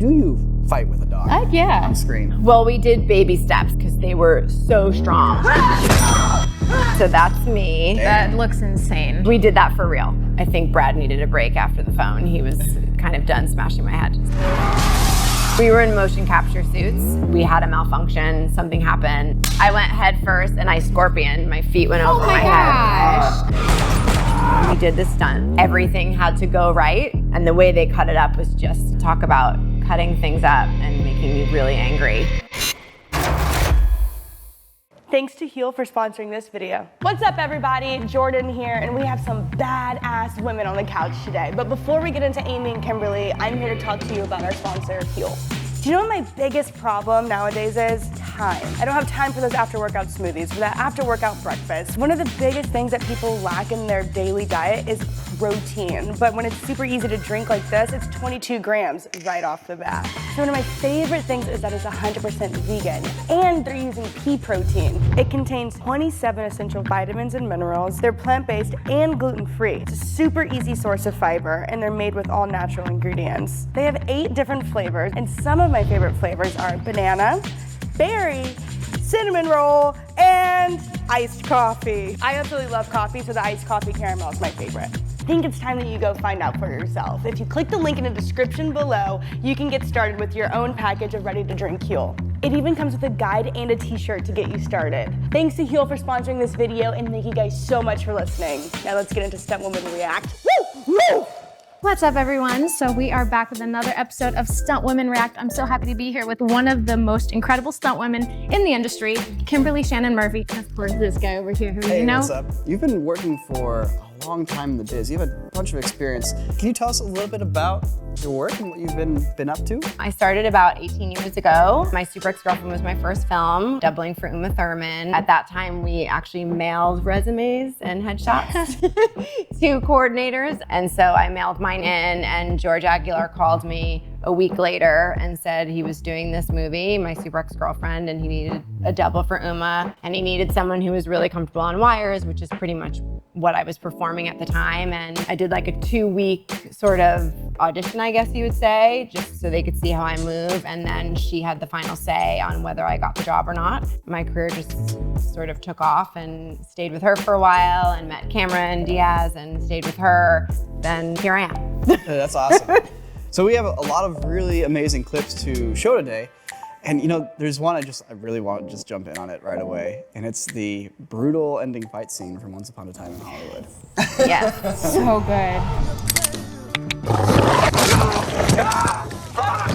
do you fight with a dog? Yeah. On screen. Well, we did baby steps because they were so strong. So that's me. That looks insane. We did that for real. I think Brad needed a break after the phone. He was kind of done smashing my head. We were in motion capture suits. We had a malfunction, something happened. I went head first and I scorpioned. My feet went over my head. We did the stunt. Everything had to go right. And the way they cut it up was just talk about cutting things up and making me really angry. Thanks to Huel for sponsoring this video. What's up, everybody? Jordan here, and we have some badass women on the couch today. But before we get into Amy and Kimberly, I'm here to talk to you about our sponsor, Huel. Do you know what my biggest problem nowadays is? Time. I don't have time for those after-workout smoothies, for that after-workout breakfast. One of the biggest things that people lack in their daily diet is protein. But when it's super easy to drink like this, it's 22 grams right off the bat. So one of my favorite things is that it's 100% vegan, and they're using pea protein. It contains 27 essential vitamins and minerals. They're plant-based and gluten-free. It's a super easy source of fiber, and they're made with all natural ingredients. They have 8 different flavors, and some of my favorite flavors are banana, berry, cinnamon roll, and iced coffee. I absolutely love coffee, so the iced coffee caramel is my favorite. I think it's time that you go find out for yourself. If you click the link in the description below, you can get started with your own package of ready-to-drink Huel. It even comes with a guide and a t-shirt to get you started. Thanks to Huel for sponsoring this video, and thank you guys so much for listening. Now let's get into Stuntwomen React. Woo! Woo! What's up, everyone? So we are back with another episode of Stuntwomen React. I'm so happy to be here with one of the most incredible stunt women in the industry, Kimberly Shannon Murphy, and of course this guy over here who you know. What's up? You've been working for a long time in the biz. You have a bunch of experience. Can you tell us a little bit about your work and what you've been up to? I started about 18 years ago. My Super Ex-Girlfriend was my first film, doubling for Uma Thurman. At that time, we actually mailed resumes and headshots to coordinators. And so I mailed mine in, and George Aguilar called me a week later and said he was doing this movie, My Super Ex-Girlfriend, and he needed a double for Uma, and he needed someone who was really comfortable on wires, which is pretty much what I was performing at the time. And I did like a 2-week sort of audition, I guess you would say, just so they could see how I move. And then she had the final say on whether I got the job or not. My career just sort of took off, and stayed with her for a while, and met Cameron Diaz and stayed with her. Then here I am. That's awesome. So we have a lot of really amazing clips to show today. And you know, there's one I really want to just jump in on it right away. And it's the brutal ending fight scene from Once Upon a Time in Hollywood. Yes. So good.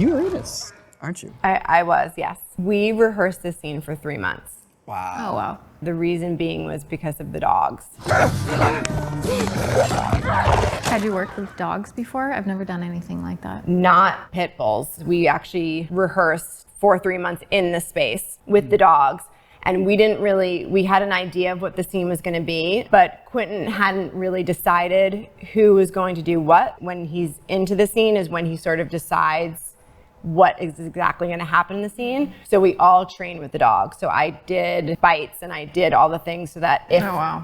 You were in this, aren't you? I was, yes. We rehearsed this scene for 3 months. Wow. Oh, wow. The reason being was because of the dogs. Had you worked with dogs before? I've never done anything like that. Not pit bulls. We actually rehearsed for 3 months in the space with the dogs. And we had an idea of what the scene was gonna be, but Quentin hadn't really decided who was going to do what. When he's into the scene is when he sort of decides what is exactly gonna happen in the scene. So we all trained with the dog. So I did bites and I did all the things so that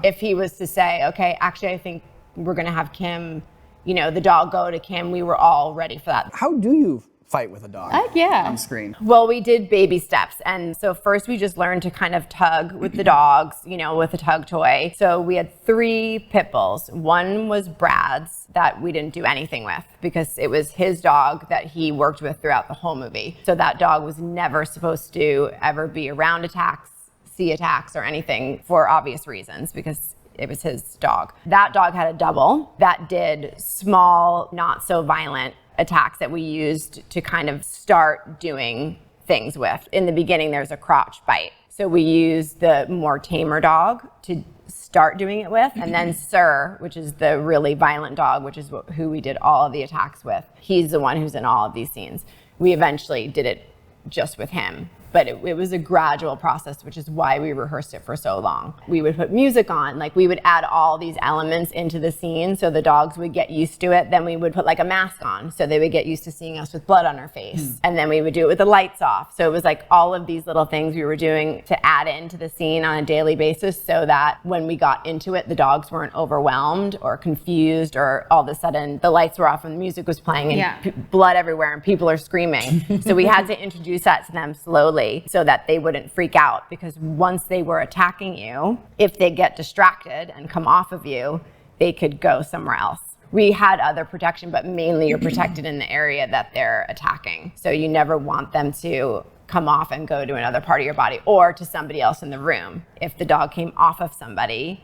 if he was to say, okay, actually I think we're gonna have Kim, you know, the dog go to Kim, we were all ready for that. How do you fight with a dog on screen? Well, we did baby steps. And so first we just learned to kind of tug with the dogs, you know, with a tug toy. So we had 3 pit bulls. One was Brad's that we didn't do anything with because it was his dog that he worked with throughout the whole movie. So that dog was never supposed to ever be around attacks, see attacks or anything for obvious reasons because it was his dog. That dog had a double that did small, not so violent attacks that we used to kind of start doing things with. In the beginning, there's a crotch bite. So we used the more tamer dog to start doing it with. And then Sir, which is the really violent dog, which is who we did all of the attacks with. He's the one who's in all of these scenes. We eventually did it just with him. but it was a gradual process, which is why we rehearsed it for so long. We would put music on, like we would add all these elements into the scene so the dogs would get used to it. Then we would put like a mask on so they would get used to seeing us with blood on our face. And then we would do it with the lights off. So it was like all of these little things we were doing to add into the scene on a daily basis so that when we got into it, the dogs weren't overwhelmed or confused, or all of a sudden the lights were off and the music was playing and blood everywhere and people are screaming. So we had to introduce that to them slowly so that they wouldn't freak out, because once they were attacking you, if they get distracted and come off of you, they could go somewhere else. We had other protection, but mainly you're protected in the area that they're attacking. So you never want them to come off and go to another part of your body or to somebody else in the room. If the dog came off of somebody,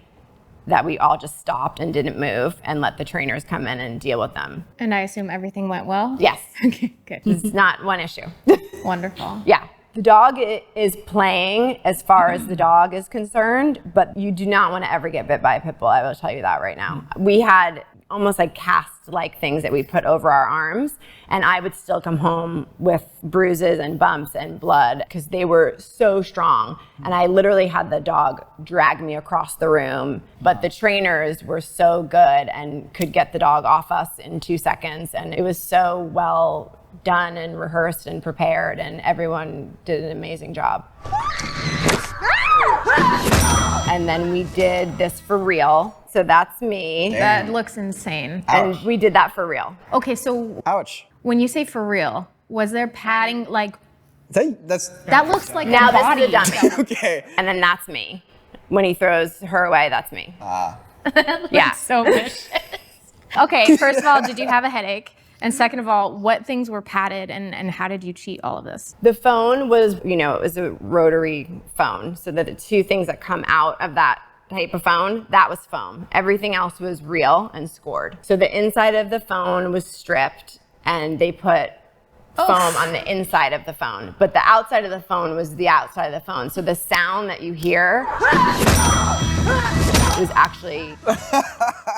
that we all just stopped and didn't move and let the trainers come in and deal with them. And I assume everything went well? Yes. Okay, good. It's not one issue. Wonderful. Yeah. The dog is playing as far as the dog is concerned, but you do not want to ever get bit by a pit bull. I will tell you that right now. We had almost like cast-like things that we put over our arms, and I would still come home with bruises and bumps and blood because they were so strong. And I literally had the dog drag me across the room, but the trainers were so good and could get the dog off us in 2 seconds, and it was so well done and rehearsed and prepared, and everyone did an amazing job. And then we did this for real. So that's me. That looks insane. And we did that for real. Okay, so Ouch. when you say for real, was there padding, like, That looks like Now a body. this is a dummy. okay. And then that's me. When he throws her away, that's me. Yeah. So vicious. Okay, first of all, did you have a headache? And second of all, what things were padded and how did you cheat all of this? The phone was, it was a rotary phone. So that the two things that come out of that type of phone, that was foam. Everything else was real and scored. So the inside of the phone was stripped and they put foam on the inside of the phone. But the outside of the phone was the outside of the phone. So the sound that you hear was actually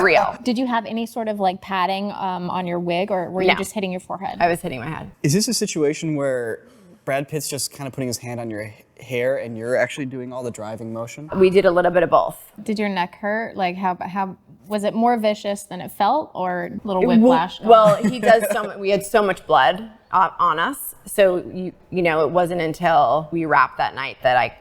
real. Did you have any sort of like padding on your wig, or were you just hitting your forehead? I was hitting my head. Is this a situation where Brad Pitt's just kind of putting his hand on your hair and you're actually doing all the driving motion? We did a little bit of both. Did your neck hurt? Like how was it more vicious than it felt, or a little whiplash? Well, he does we had so much blood on us. So, it wasn't until we wrapped that night that I,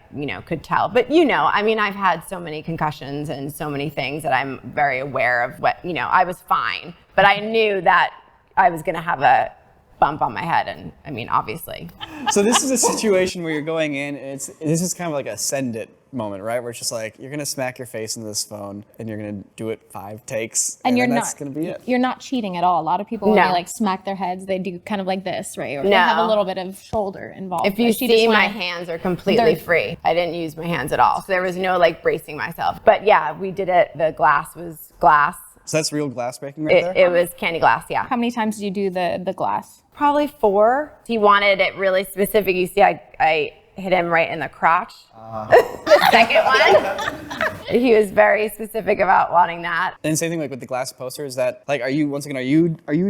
could tell. But, I've had so many concussions and so many things that I'm very aware of what, I was fine. But I knew that I was going to have a bump on my head. And, obviously. So this is a situation where you're going in and this is kind of like a send it moment, right? Where it's just like, you're going to smack your face into this phone and you're going to do it 5 takes. And that's going to be it. You're not cheating at all. A lot of people, when they like smack their heads, they do kind of like this, right? Or they have a little bit of shoulder involved. If you see, my hands are completely free. I didn't use my hands at all. So there was no like bracing myself. But yeah, we did it. The glass was glass. So that's real glass breaking right there? It was candy glass, yeah. How many times did you do the glass? Probably 4. He wanted it really specific. You see, I hit him right in the crotch. The second one. He was very specific about wanting that. And same thing like with the glass poster, is that like, are you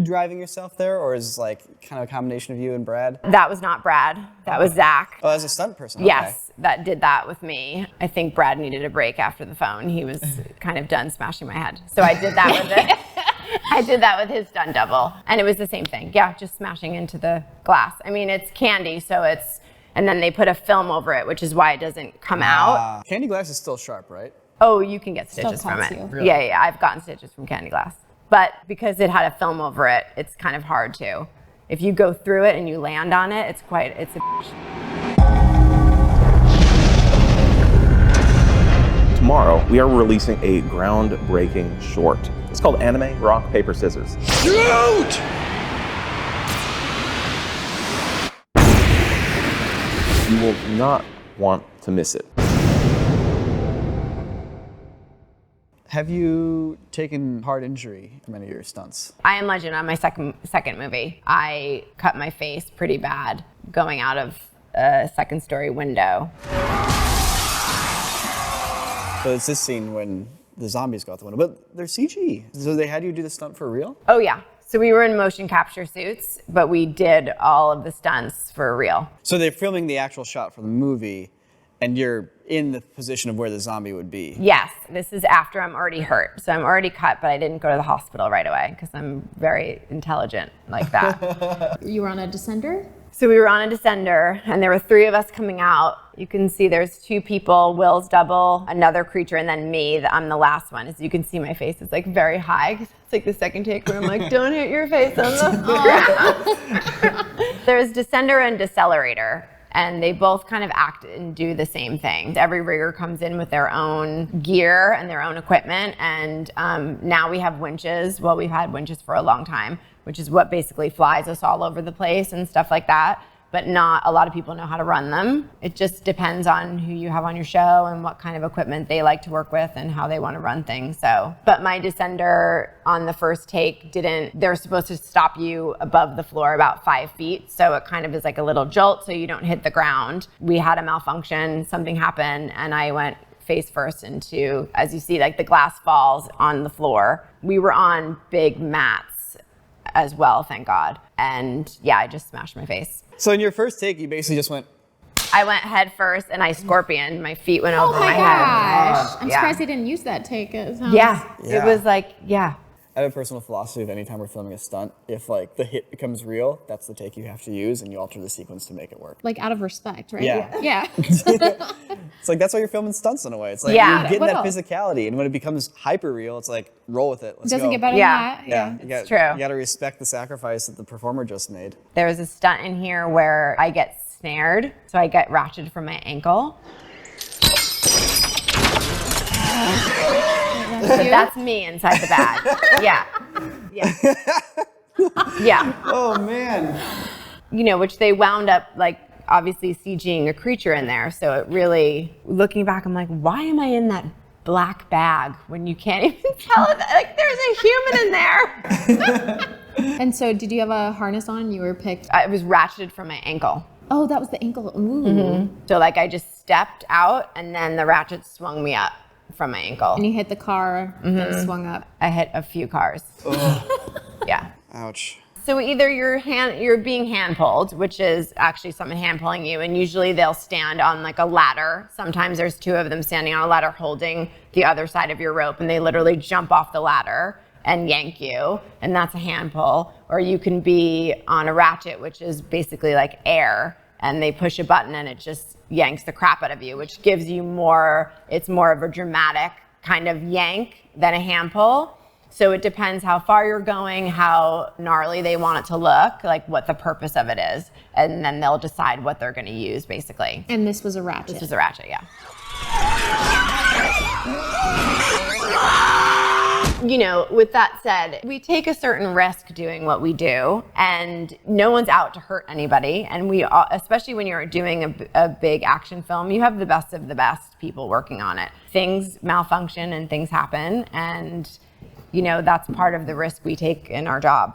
driving yourself there, or is it like kind of a combination of you and Brad? That was not Brad, that was Zach. Oh, as a stunt person. Yes, that did that with me. I think Brad needed a break after the phone. He was kind of done smashing my head. So I did that with it. I did that with his stunt double. And it was the same thing. Yeah, just smashing into the glass. I mean, it's candy, so and then they put a film over it, which is why it doesn't come out. Candy glass is still sharp, right? Oh, you can get stitches from it. Really? Yeah, I've gotten stitches from candy glass. But because it had a film over it, it's kind of hard to. If you go through it and you land on it, it's a Tomorrow, we are releasing a groundbreaking short. It's called Anime Rock, Paper, Scissors. Shoot! You will not want to miss it. Have you taken hard injury from any of your stunts? I Am Legend on my second movie. I cut my face pretty bad going out of a second-story window. So it's this scene when the zombies go out the window, but they're CG. So they had you do the stunt for real? Oh yeah. So we were in motion capture suits, but we did all of the stunts for real. So they're filming the actual shot for the movie, and you're in the position of where the zombie would be. Yes, this is after I'm already hurt. So I'm already cut, but I didn't go to the hospital right away because I'm very intelligent like that. You were on a descender? So we were on a descender, and there were 3 of us coming out. You can see there's 2 people, Will's double, another creature, and then me. I'm the last one. As you can see, my face is like very high. 'Cause it's like the second take where I'm like, don't hit your face on the ground. There's descender and decelerator, and they both kind of act and do the same thing. Every rigger comes in with their own gear and their own equipment, and now we have winches. Well, we've had winches for a long time, which is what basically flies us all over the place and stuff like that. But not a lot of people know how to run them. It just depends on who you have on your show and what kind of equipment they like to work with and how they want to run things. So, but my descender on the first take they're supposed to stop you above the floor about 5 feet. So it kind of is like a little jolt so you don't hit the ground. We had a malfunction, something happened, and I went face first into, as you see, like the glass falls on the floor. We were on big mats as well, thank God. And yeah, I just smashed my face. So in your first take, you basically just went. I went head first and I scorpioned. My feet went over my head. Gosh. I'm Yeah. surprised they didn't use that take. It sounds- Yeah, Yeah. it was like, yeah. I have a personal philosophy of anytime we're filming a stunt, if like the hit becomes real, that's the take you have to use, and you alter the sequence to make it work. Like out of respect, right? Yeah. Yeah. It's like that's why you're filming stunts in a way. It's like Yeah. you're getting What that else? physicality, and when it becomes hyper real, it's like roll with it. Let's Doesn't go. get better Yeah. than that. Yeah, It's true. You got to respect the sacrifice that the performer just made. There was a stunt in here where I get snared, so I get ratcheted from my ankle. That's me inside the bag. Yeah. Yeah. Yeah. Oh man. You know, which they wound up like obviously CGing a creature in there. So it really, looking back, I'm like, why am I in that black bag when you can't even tell that like there's a human in there? And so did you have a harness on? You were picked. I was ratcheted from my ankle. Oh, that was the ankle. Ooh. So like I just stepped out and then the ratchet swung me up from my ankle. And you hit the car, then swung up. I hit a few cars. Yeah. Ouch. So either you're being hand pulled, which is actually someone hand pulling you, and usually they'll stand on like a ladder. Sometimes there's 2 of them standing on a ladder holding the other side of your rope, and they literally jump off the ladder and yank you, and that's a hand pull. Or you can be on a ratchet, which is basically like air, and they push a button and it just yanks the crap out of you, which gives you it's more of a dramatic kind of yank than a hand pull. So it depends how far you're going, how gnarly they want it to look, like what the purpose of it is. And then they'll decide what they're gonna use, basically. And this was a ratchet. This is a ratchet, yeah. You know, with that said, we take a certain risk doing what we do, and no one's out to hurt anybody. And we, especially when you're doing a big action film, you have the best of the best people working on it. Things malfunction and things happen, and you know, that's part of the risk we take in our job.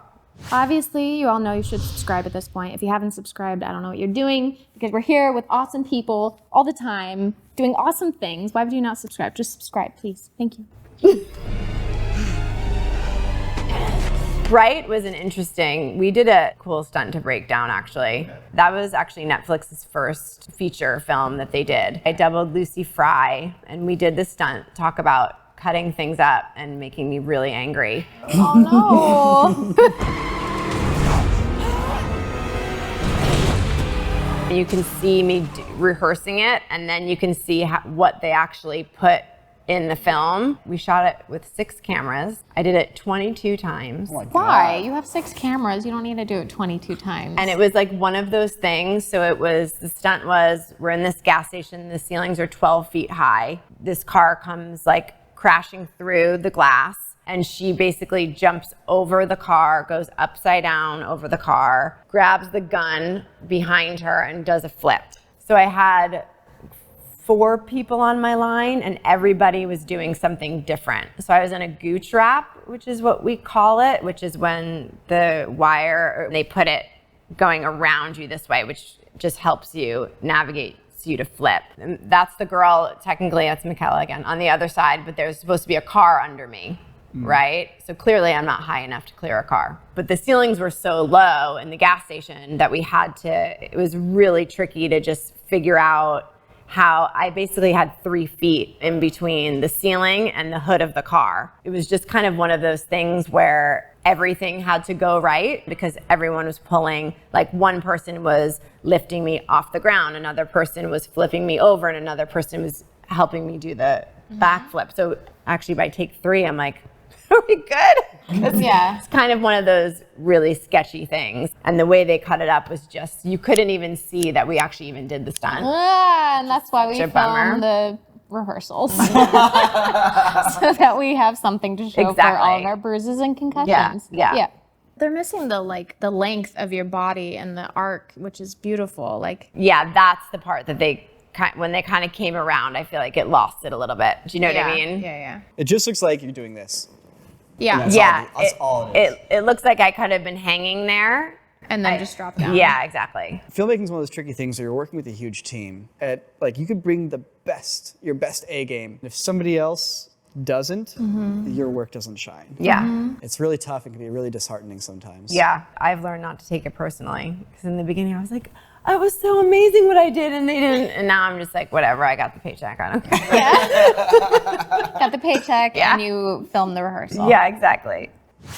Obviously, you all know you should subscribe at this point. If you haven't subscribed, I don't know what you're doing, because we're here with awesome people all the time doing awesome things. Why would you not subscribe? Just subscribe, please. Thank you. Bright was we did a cool stunt to break down actually. That was actually Netflix's first feature film that they did. I doubled Lucy Fry, and we did this stunt, talk about cutting things up and making me really angry. Oh no. You can see me rehearsing it, and then you can see what they actually put in the film. We shot it with 6 cameras. I did it 22 times. Oh my God. Why? You have 6 cameras. You don't need to do it 22 times. And it was like one of those things. So the stunt was, we're in this gas station, the ceilings are 12 feet high. This car comes like crashing through the glass, and she basically jumps over the car, goes upside down over the car, grabs the gun behind her and does a flip. So I had 4 people on my line, and everybody was doing something different. So I was in a gooch wrap, which is what we call it, which is when the wire, they put it going around you this way, which just helps you navigate you to flip. And that's the girl, technically that's Michaela again, on the other side, but there's supposed to be a car under me. right? So clearly I'm not high enough to clear a car. But the ceilings were so low in the gas station that it was really tricky to just figure out how I basically had 3 feet in between the ceiling and the hood of the car. It was just kind of one of those things where everything had to go right because everyone was pulling, like one person was lifting me off the ground, another person was flipping me over, and another person was helping me do the backflip. So actually by take 3, I'm like, are we good? It's kind of one of those really sketchy things. And the way they cut it up was just, you couldn't even see that we actually even did the stunt. And that's why we filmed the rehearsals. So that we have something to show for all of our bruises and concussions. Yeah. They're missing the length of your body and the arc, which is beautiful. Yeah, that's the part that when they kind of came around, I feel like it lost it a little bit. Do you know what I mean? Yeah. It just looks like you're doing this. Yeah. That's all it is. It looks like I could have been hanging there. And then just drop down. Yeah, exactly. Filmmaking is one of those tricky things where you're working with a huge team. You could bring your best A game. If somebody else doesn't, your work doesn't shine. Yeah. It's really tough and can be really disheartening sometimes. Yeah, I've learned not to take it personally. Because in the beginning I was like, it was so amazing what I did and they didn't. And now I'm just like, whatever, I got the paycheck, I don't care. Got the paycheck and you filmed the rehearsal. Yeah, exactly.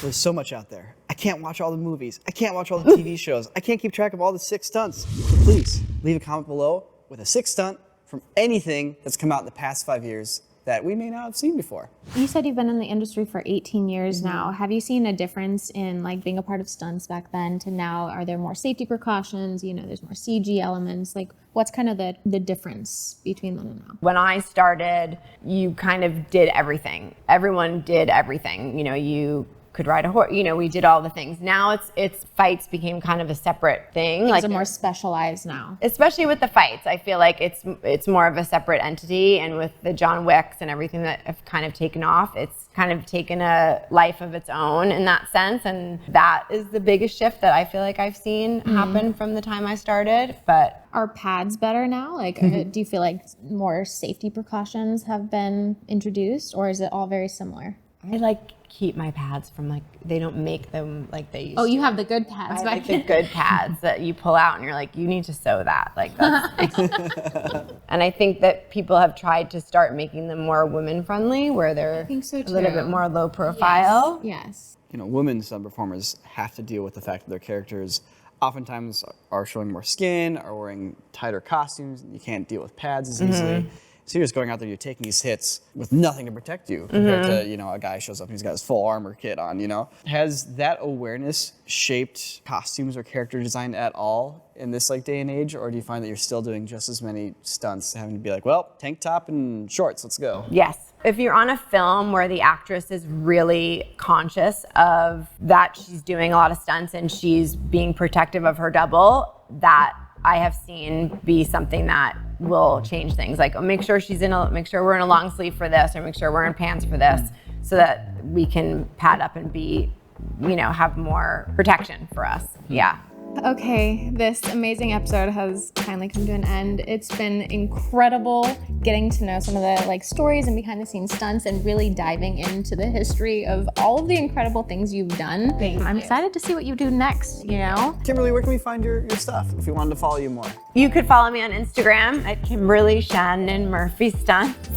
There's so much out there. I can't watch all the movies. I can't watch all the TV shows. I can't keep track of all the sick stunts. So please leave a comment below with a sick stunt from anything that's come out in the past 5 years that we may not have seen before. You said you've been in the industry for 18 years now. Have you seen a difference in being a part of stunts back then to now? Are there more safety precautions? There's more CG elements. What's kind of the difference between then and now? When I started, you kind of did everything. Everyone did everything. You could ride a horse. We did all the things. Now it's fights became kind of a separate thing. Things are more specialized now. Especially with the fights, I feel like it's more of a separate entity. And with the John Wicks and everything that have kind of taken off, it's kind of taken a life of its own in that sense. And that is the biggest shift that I feel like I've seen happen from the time I started. But are pads better now? Do you feel like more safety precautions have been introduced, or is it all very similar? I keep my pads from they don't make them like they used to. Oh, you have the good pads. I have the good pads that you pull out and you're like, you need to sew that. That's and I think that people have tried to start making them more women friendly, where they're a little bit more low profile. Yes. Women stunt performers have to deal with the fact that their characters oftentimes are showing more skin, are wearing tighter costumes. You can't deal with pads as easily. So you're just going out there, you're taking these hits with nothing to protect you compared to, a guy shows up and he's got his full armor kit on, Has that awareness shaped costumes or character design at all in this day and age? Or do you find that you're still doing just as many stunts, having to be like, well, tank top and shorts, let's go? Yes. If you're on a film where the actress is really conscious of that she's doing a lot of stunts and she's being protective of her double, that I have seen be something that will change things. Make sure we're in a long sleeve for this, or make sure we're in pants for this, so that we can pad up and be, have more protection for us. Yeah. Okay, this amazing episode has finally come to an end. It's been incredible getting to know some of the stories and behind the scenes stunts and really diving into the history of all of the incredible things you've done. I'm excited to see what you do next, Kimberly, where can we find your stuff if we wanted to follow you more? You could follow me on Instagram at Kimberly Shannon Murphy Stunts.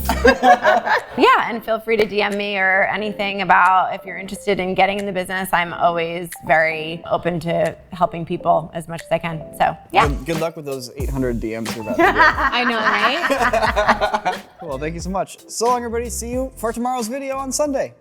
Yeah, and feel free to DM me or anything about if you're interested in getting in the business. I'm always very open to helping people as much as I can. So, yeah. Good luck with those 800 DMs you're about to get. I know, right? Well, thank you so much. So long, everybody. See you for tomorrow's video on Sunday.